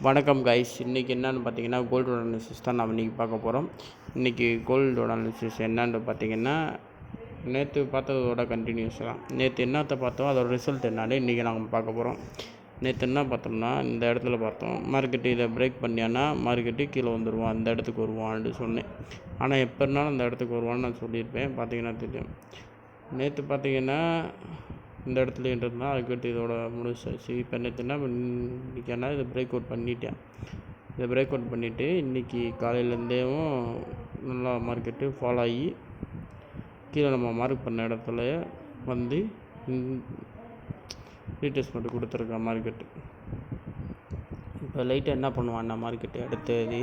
வணக்கம் கைஸ். இன்றைக்கி என்னென்னு பார்த்தீங்கன்னா கோல்டோட அனாலிசிஸ் தான் நம்ம இன்றைக்கி பார்க்க போகிறோம். இன்றைக்கி கோல்டோட அனாலிசிஸ் என்னென்னு பார்த்தீங்கன்னா நேற்று பார்த்ததோட கண்டினியூஸ் தான். நேற்று என்னத்தை பார்த்தோம் அதோட ரிசல்ட் என்னன்னு இன்றைக்கி நாங்கள் பார்க்க போகிறோம். நேற்று என்ன பார்த்தோம்னா இந்த இடத்துல பார்த்தோம், மார்க்கெட்டு இதை பிரேக் பண்ணியானா மார்க்கெட்டு கீழே வந்துடுவான், அந்த இடத்துக்கு வருவான்னு சொன்னேன். ஆனால் எப்போ இருந்தாலும் அந்த இடத்துக்கு வருவான்னு நான் சொல்லியிருப்பேன். பார்த்தீங்கன்னா தெரியும். நேற்று பார்த்தீங்கன்னா இந்த இடத்துல இருந்தால் அதுக்கிட்ட இதோட முடிச்சாச்சு. இப்போ நேற்றுனா இன்றைக்கி என்ன இதை பிரேக் அவுட் பண்ணிட்டேன். இதை பிரேக் அவுட் பண்ணிவிட்டு இன்றைக்கி காலையிலேருந்தேவும் நல்லா மார்க்கெட்டு ஃபாலோ ஆகி கீழே நம்ம மார்க் பண்ண இடத்துல வந்து ரீடெஸ்ட்மெண்ட் கொடுத்துருக்கேன் மார்க்கெட்டு. இப்போ லைட்டாக என்ன பண்ணுவான்னா மார்க்கெட்டு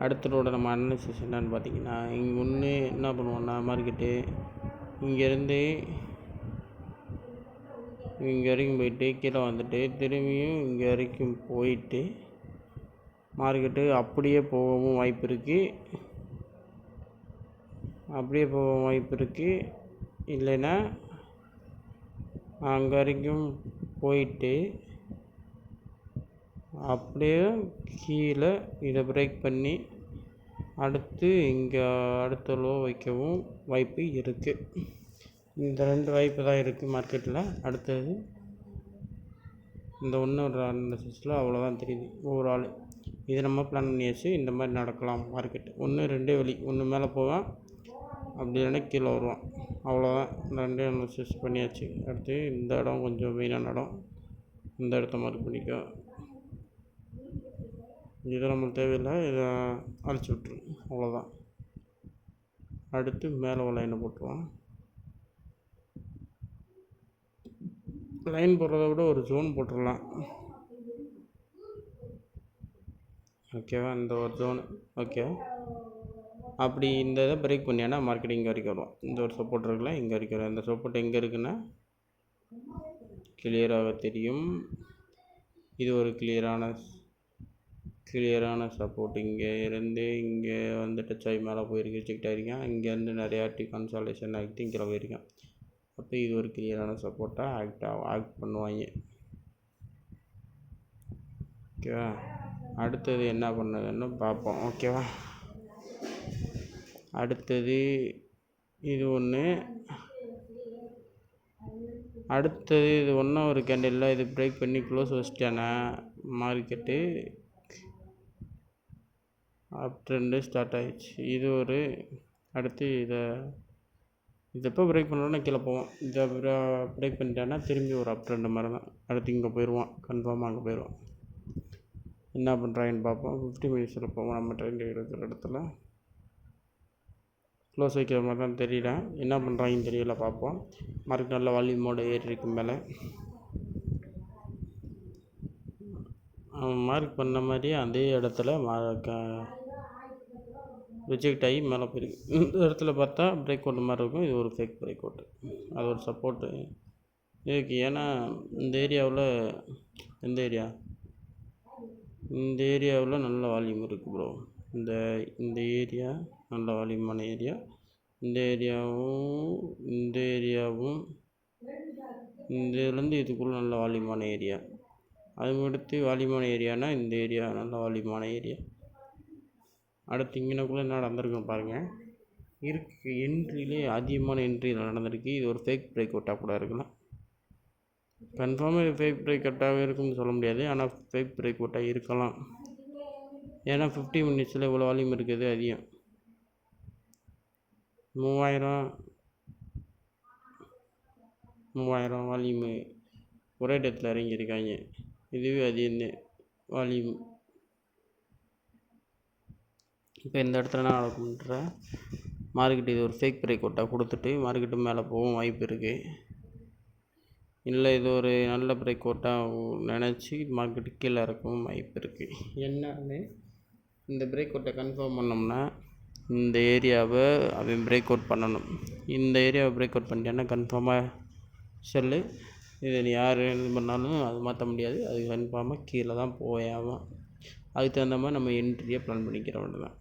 அடுத்ததோட நம்ம அனாலிசிஸ் என்னன்னு பார்த்தீங்கன்னா, இங்கே ஒன்று என்ன பண்ணுவோன்னா மார்க்கெட்டு இங்கேருந்து இங்கே வரைக்கும் போயிட்டு கீழே வந்துட்டு திரும்பியும் இங்கே வரைக்கும் போயிட்டு மார்க்கெட்டு அப்படியே போகவும் வாய்ப்பு இருக்குது. இல்லைன்னா அங்கே வரைக்கும் போயிட்டு அப்படியே கீழே இதை பிரேக் பண்ணி அடுத்து இங்கே அடுத்த லோ வைக்கவும் வாய்ப்பு இருக்குது. இந்த 2 வாய்ப்பு தான் இருக்குது மார்க்கெட்டில். அடுத்தது இந்த ஒரு அனாலிசிஸில் அவ்வளோதான் தெரியுது ஓவரால். இது நம்ம பிளான் பண்ணியாச்சு. இந்த மாதிரி நடக்கலாம் மார்க்கெட்டு. 2 வழி, ஒன்று மேலே போவான், அப்படி இல்லைன்னா கீழே வருவான். அவ்வளோதான். 2 அனாலிசிஸ் பண்ணியாச்சு. அடுத்து இந்த இடம் கொஞ்சம் மெயினான இடம், இந்த இடத்த மார்க் பண்ணிக்கோ. இது நம்மளுக்கு தேவையில்லை, இதை அழிச்சு விட்டுரு. அவ்வளோதான். அடுத்து மேலே ஒரு லைனை போட்டுருவான். லைன் போடுறத விட ஒரு ஜோன் போட்டுடலாம். ஓகேவா? இந்த ஒரு ஜோனு ஓகே. அப்படி இந்த இதை பிரேக் பண்ணியானா மார்க்கெட் இங்கே வரைக்கும் வரும். இந்த ஒரு சப்போர்ட் இருக்குல்ல, இங்கே வரைக்கும் வரும். இந்த சப்போர்ட் எங்கே இருக்குன்னா கிளியராக தெரியும். இது ஒரு கிளியரான சப்போர்ட். இங்கே இருந்து இங்கே வந்து டச் ஆகி மேலே போயிருக்கு, ரிஜெக்ட் ஆகிருக்கேன். இங்கேருந்து நிறையா கன்சாலேஷன் ஆகிட்டு இங்கே போயிருக்கேன். அப்போ இது ஒரு கிளியரான சப்போர்ட்டாக ஆக்ட் பண்ணுவாங்க. ஓகேவா? அடுத்தது என்ன பண்ணுதுன்னு பார்ப்போம். ஓகேவா? அடுத்தது இது ஒன்று. அடுத்தது இது ஒன்றும் ஒரு கேண்டில் இது பிரேக் பண்ணி க்ளோஸ் வச்சிட்டானா மார்க்கெட்டு அப் ட்ரெண்டு ஸ்டார்ட் ஆகிடுச்சு. இது ஒரு அடுத்து இது எப்போ பிரேக் பண்ணுறோன்னா கீழே போவோம். இதை பிரேக் பண்ணிட்டான்னா திரும்பி ஒரு அப் ட்ரெண்டு மாதிரி தான். அடுத்து இங்கே போயிடுவான், கன்ஃபார்மாக அங்கே போயிடுவான். என்ன பண்ணுறாங்கன்னு பார்ப்போம். 50 மினிட்ஸில் போவோம். நம்ம ட்ரெண்ட் இருக்கிற இடத்துல க்ளோஸ் வைக்கிற மாதிரி தான் தெரியல, என்ன பண்ணுறாங்கன்னு தெரியல. பார்ப்போம். மார்க்கெட் நல்ல வால்யூமோட ஏறி இருக்கு மேலே. அவன் மார்க் பண்ண மாதிரியே அதே இடத்துல ரிஜெக்ட் ஆகி மேலே போயிருக்கு. இந்த இடத்துல பார்த்தா பிரேக் அவுட் மாதிரி இருக்கும். இது ஒரு ஃபேக் பிரேக் அவுட்டு, அது ஒரு சப்போர்ட்டு இதுக்கு. ஏன்னா இந்த ஏரியாவில் நல்ல வால்யூம் இருக்குது ப்ரோ. இந்த ஏரியா நல்ல வால்யூமான ஏரியா. இந்த ஏரியாவும் இதுலேருந்து இதுக்குள்ளே நல்ல வால்யூமான ஏரியா. அதுக்கடுத்து வால்யூமான ஏரியானா இந்த ஏரியா நல்ல வால்யூமான ஏரியா. அடுத்து இங்கனக்குள்ளே என்ன நடந்திருக்குன்னு பாருங்கள். இருக்கு என்ட்ரிலே அதிகமான என்ட்ரி நடந்திருக்கு. இது ஒரு ஃபேக் பிரேக் அவுட்டாக கூட இருக்கலாம். கன்ஃபார்மாக இது ஃபேக் பிரேக் அவுட்டாகவே இருக்குன்னு சொல்ல முடியாது, ஆனால் ஃபேக் பிரேக் அவுட்டாக இருக்கலாம். ஏன்னா 50 மினிட்ஸில் இவ்வளோ வால்யூம் இருக்குது. அதிகம் 3000 வால்யூமு ஒரே டேத்தில் இறங்கியிருக்காங்க. இதுவே அதிகம் வால்யூம். இப்போ இந்த இடத்துல என்ன நடக்கும்ன்ற மார்க்கெட் இது ஒரு ஃபேக் பிரேக் அவுட்டாக கொடுத்துட்டு மார்க்கெட்டு மேலே போகவும் வாய்ப்பு இருக்குது. இல்லை இது ஒரு நல்ல பிரேக் அவுட்டாக நினச்சி மார்க்கெட்டு கீழே இறக்கவும் வாய்ப்பு இருக்குது. என்னன்னு இந்த பிரேக் அவுட்டை கன்ஃபார்ம் பண்ணோம்னா இந்த ஏரியாவை அவன் பிரேக் அவுட் பண்ணணும். இந்த ஏரியாவை பிரேக் அவுட் பண்ணிட்டேன்னா கன்ஃபார்மாக செல்லு. இதை நீ யார் இது பண்ணாலும் அது மாற்ற முடியாது. அது கன்ஃபார்மாக கீழே தான் போயாகும். அதுக்கு தகுந்த மாதிரி நம்ம என்ட்ரியை பிளான் பண்ணிக்கிற வேண்டியதான்.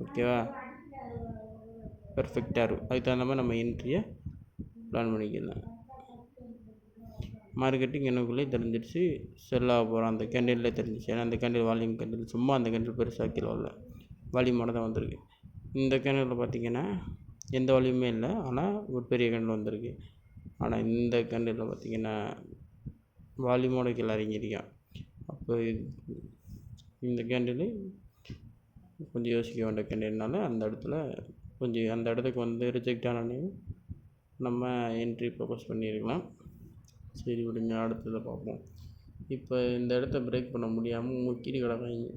ஓகேவா? பெர்ஃபெக்டாக இருக்கும். அதுக்கு தகுந்த மாதிரி நம்ம என்ட்ரியை பிளான் பண்ணிக்கலாம். மார்க்கெட்டிங் எனக்குள்ளேயே தெரிஞ்சிடுச்சு செல்லாக போகிறோம். அந்த கேண்டில்லே தெரிஞ்சிச்சு. ஏன்னா அந்த கேண்டில் வால்யூம் கேண்டில், சும்மா அந்த கேண்டில் பெருசாக கீழே வரல, வால்யூமோட தான் வந்திருக்கு. இந்த கேண்டில் பார்த்திங்கன்னா எந்த வால்யூமே இல்லை, ஆனால் ஒரு பெரிய கேண்டில் வந்திருக்கு. ஆனால் இந்த கேண்டிலில் பார்த்திங்கன்னா வால்யூமோட கீழே இறங்கியிருக்கான். அப்போ இந்த கேண்டில் கொஞ்சம் யோசிக்க வேண்டிய கேண்டில்னால அந்த இடத்துல கொஞ்சம் அந்த இடத்துக்கு வந்து ரிஜெக்ட் ஆனோடனே நம்ம என்ட்ரி ப்ரொபோஸ் பண்ணியிருக்கலாம். சரி விடுங்க, அடுத்ததை பார்ப்போம். இப்போ இந்த இடத்த பிரேக் பண்ண முடியாமல் முக்கிட்டு கிடக்காங்க.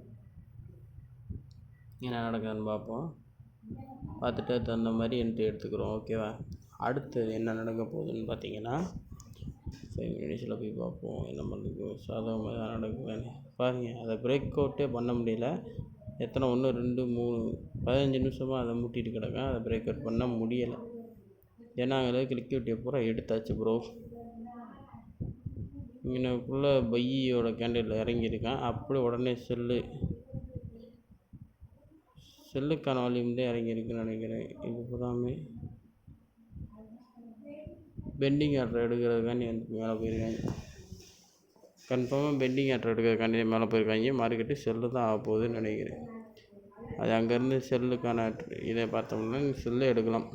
என்ன நடக்குதுன்னு பார்ப்போம். பார்த்துட்டு அதுக்கு தகுந்த மாதிரி என்ட்ரி எடுத்துக்கிறோம். ஓகேவா? அடுத்து என்ன நடக்க போகுதுன்னு பார்த்தீங்கன்னா 5 மினிட்ஸில் போய் பார்ப்போம் நம்மளுக்கு சாதகமாக தான் நடக்குதுன்னு. பாருங்கள், அதை பிரேக் அவுட்டே பண்ண முடியல. எத்தனை 1 2 3 15 நிமிஷமாக அதை முட்டிட்டு கிடக்கேன். அதை பிரேக் அவுட் பண்ண முடியலை. ஏன்னா அங்கே லிக்விடிட்டியை பூரா எடுத்தாச்சு ப்ரோ. இங்கனக்குள்ளே பையோட கேண்டில் இறங்கியிருக்கான். அப்படியே உடனே செல்லுக்கான வால்யூம் தான் இறங்கியிருக்குன்னு நினைக்கிறேன். இது பூராமே பெண்டிங் ஆர்டர் எடுக்கிறதுக்காண்டி வந்து மேலே போயிருக்காங்க. கன்ஃபார்மாக பெண்டிங் ஆர்டர் எடுக்கிறதுக்காண்டி மேலே போயிருக்காங்க. மார்க்கெட்டு செல்லு தான் ஆக போகுதுன்னு நினைக்கிறேன். அது அங்கேருந்து செல்லுக்கான இதை பார்த்தோம்னா செல்லை எடுக்கலாம்.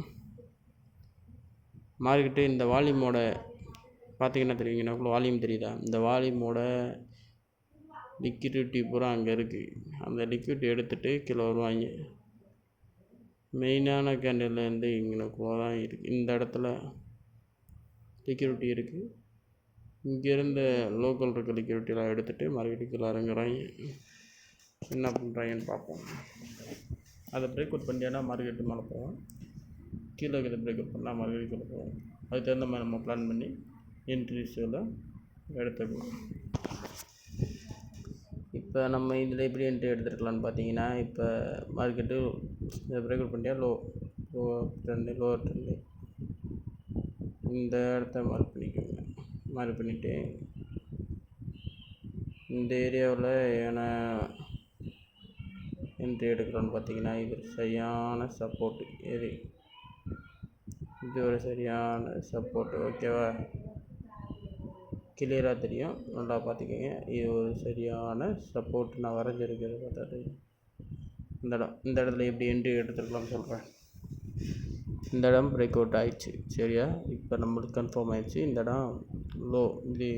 மார்க்கெட்டு இந்த வால்யூமோட பார்த்திங்கன்னா தெரியுங்கண்ணா, வால்யூம் தெரியுதா? இந்த வால்யூமோட லிக்விடிட்டி பூரா அங்கே இருக்குது. அந்த லிக்விடிட்டி எடுத்துகிட்டு கீழே வருவாங்க. மெயினான கேண்டில்லேருந்து இங்கனக்குள்ள தான் இருக்குது. இந்த இடத்துல லிக்விடிட்டி இருக்குது. இங்கேருந்து லோக்கல் இருக்க லிக்விடிட்டிலாம் எடுத்துகிட்டு மார்க்கெட்டுக்குள்ளே இறங்குறாங்க. என்ன பண்ணுறாங்கன்னு பார்ப்போம். அதை பிரேக் அவுட் பண்ணிட்டேன்னா மார்க்கெட்டு மேலே போவோம். கீழே இருக்கிறத பிரேக் அவுட் பண்ணால் மார்க்கெட்டுக்குள்ளே போவோம். அதுக்கு தகுந்த மாதிரி நம்ம பிளான் பண்ணி என்ட்ரிஸில் எடுத்துக்கலாம். இப்போ நம்ம இதில் எப்படி என்ட்ரி எடுத்துருக்கலான்னு பார்த்தீங்கன்னா, இப்போ மார்க்கெட்டு இதை பிரேக் அவுட் பண்ணிட்டா லோவர் ட்ரெண்டு இந்த இடத்த மார்க் பண்ணிக்கோங்க. மார்க் பண்ணிவிட்டு இந்த ஏரியாவில் ஏன்னா என்ட்ரி எடுக்கிறோன்னு பார்த்தீங்கன்னா, இது சரியான சப்போர்ட்டு. இது ஒரு சரியான சப்போர்ட்டு. ஓகேவா? கிளியராக தெரியும், நல்லா பார்த்துக்கோங்க. இது ஒரு சரியான சப்போர்ட். நான் வரைஞ்சிருக்கிறது பார்த்தாது இந்த இடத்துல எப்படி என்ட்ரி எடுத்துருக்கலாம்னு சொல்கிறேன். இந்த இடம் பிரேக் அவுட் ஆயிடுச்சு. சரியா? இப்போ நம்மளுக்கு கன்ஃபார்ம் ஆயிடுச்சு இந்த இடம் லோ, இது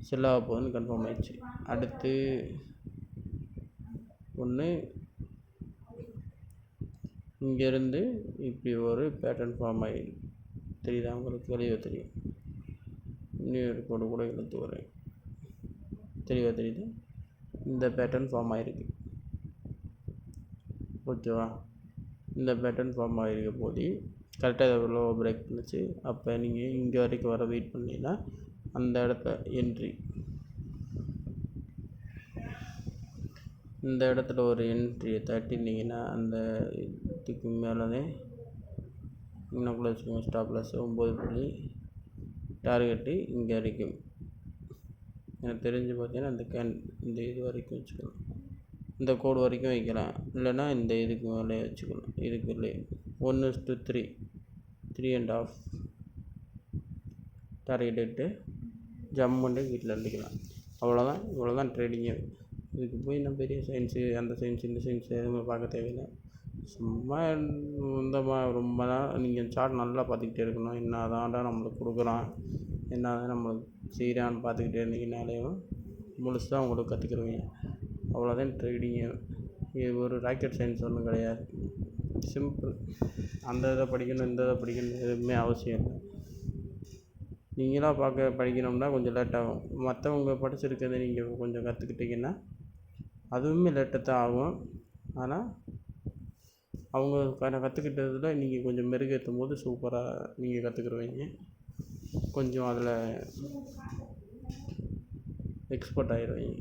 செல்லாக போகுதுன்னு கன்ஃபார்ம் ஆயிடுச்சு. அடுத்து ஒன்று இங்கேருந்து இப்படி ஒரு பேட்டர்ன் ஃபார்ம் ஆகி தெரியுதா உங்களுக்கு? தெளிவாக தெரியும். இன்னொரு கோடு கூட இழுத்து வரேன், தெளிவாக தெரியுது. இந்த பேட்டர்ன் ஃபார்ம் ஆகிருக்கு. ஓகேவா? இந்த பேட்டர்ன் ஃபார்ம் ஆகிருக்க போது கரெக்டாக எவ்வளோ பிரேக் பண்ணிச்சு. அப்போ நீங்கள் இங்கே வரைக்கும் வர வெயிட் பண்ணிங்கன்னா அந்த இடத்த என்ட்ரி, இந்த இடத்துல ஒரு என்ட்ரியை தட்டினீங்கன்னா அந்த இதுக்கு மேலே இன்னும் வச்சுக்கோங்க. ஸ்டாப் லாஸ் 9 புள்ளி, டார்கெட்டு இங்கே வரைக்கும். எனக்கு தெரிஞ்சு பார்த்தீங்கன்னா இந்த இது வரைக்கும் வச்சுக்கலாம், இந்த கோடு வரைக்கும் வைக்கலாம். இல்லைன்னா இந்த இதுக்கு மேலே வச்சுக்கலாம். இதுக்குள்ளே 1:3 3.5 டார்கெட் இட்டு ஜம்முண்டு வீட்டில் இருந்துக்கலாம். அவ்வளோதான். இவ்வளோதான் ட்ரேடிங்கு. இதுக்கு போய் நம்ம பெரிய சயின்ஸு, அந்த சயின்ஸ், இந்த சயின்ஸ் எதுவுமே பார்க்க தேவையில்லை. சும்மா இந்த ரொம்ப தான் நீங்கள் சார்ட் நல்லா பார்த்துக்கிட்டே இருக்கணும். என்ன தான்டா நம்மளுக்கு கொடுக்குறான், என்ன தான் நம்மளுக்கு செய்கிறான்னு பார்த்துக்கிட்டே இருந்தீங்கனாலேயும் முழுசாக உங்களுக்கு கற்றுக்குருவீங்க. அவ்வளோதான் ட்ரேடிங்கு. இது ஒரு ராக்கெட் சயின்ஸ் ஒன்றும் கிடையாது. சிம்பிள். அந்த இதை படிக்கணும், இந்த இதை படிக்கணும் எதுவுமே அவசியம் இல்லை. நீங்களாக படிக்கணும்னா கொஞ்சம் லேட்டாகும். மற்றவங்க படிச்சிருக்கிறத நீங்கள் கொஞ்சம் கற்றுக்கிட்டிங்கன்னா அதுவுமே லேட்டாக தான் ஆகும். ஆனால் அவங்க கற்றுக்கிட்டதில் நீங்கள் கொஞ்சம் மெருகேற்றும் போது சூப்பராக நீங்கள் கற்றுக்குருவீங்க. கொஞ்சம் அதில் எக்ஸ்பர்ட் ஆகிடுவீங்க.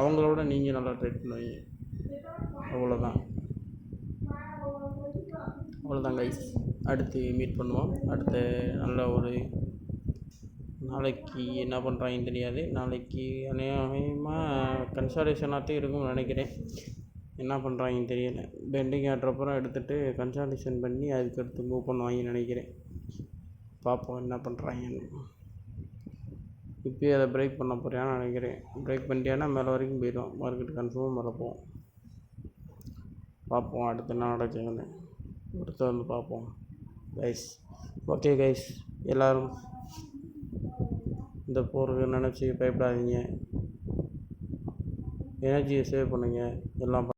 அவங்களோட நீங்கள் நல்லா ட்ரேட் பண்ணுவீங்க. அவ்வளோதான் கைஸ். அடுத்து மீட் பண்ணுவோம். அடுத்து நல்ல ஒரு நாளைக்கு என்ன பண்ணுறாங்கன்னு தெரியாது. நாளைக்கு அநேகமாக கன்சால்டேஷனாகத்தான் இருக்கும்னு நினைக்கிறேன். என்ன பண்ணுறாங்கன்னு தெரியலை. பெண்டிங் ஆர்டரப்புறம் எடுத்துகிட்டு கன்சால்டேஷன் பண்ணி அதுக்கடுத்து மூவ் பண்ணுவாங்கன்னு நினைக்கிறேன். பார்ப்போம் என்ன பண்ணுறாங்கன்னு. இப்போயே அதை பிரேக் பண்ண போறியான்னு நினைக்கிறேன். பிரேக் பண்ணிட்டியானா மேலே வரைக்கும் போயிடும். மார்க்கெட் கன்ஃபார்மாக மேலே போகும். பார்ப்போம் அடுத்து என்ன நடக்குதுன்னு. அடுத்து வந்து பார்ப்போம் கைஸ். ஓகே கைஸ், எல்லோரும் இந்த போருக்கு நினச்சி பயப்படாதீங்க. எனர்ஜியை சேவ் பண்ணுங்கள். எல்லாம்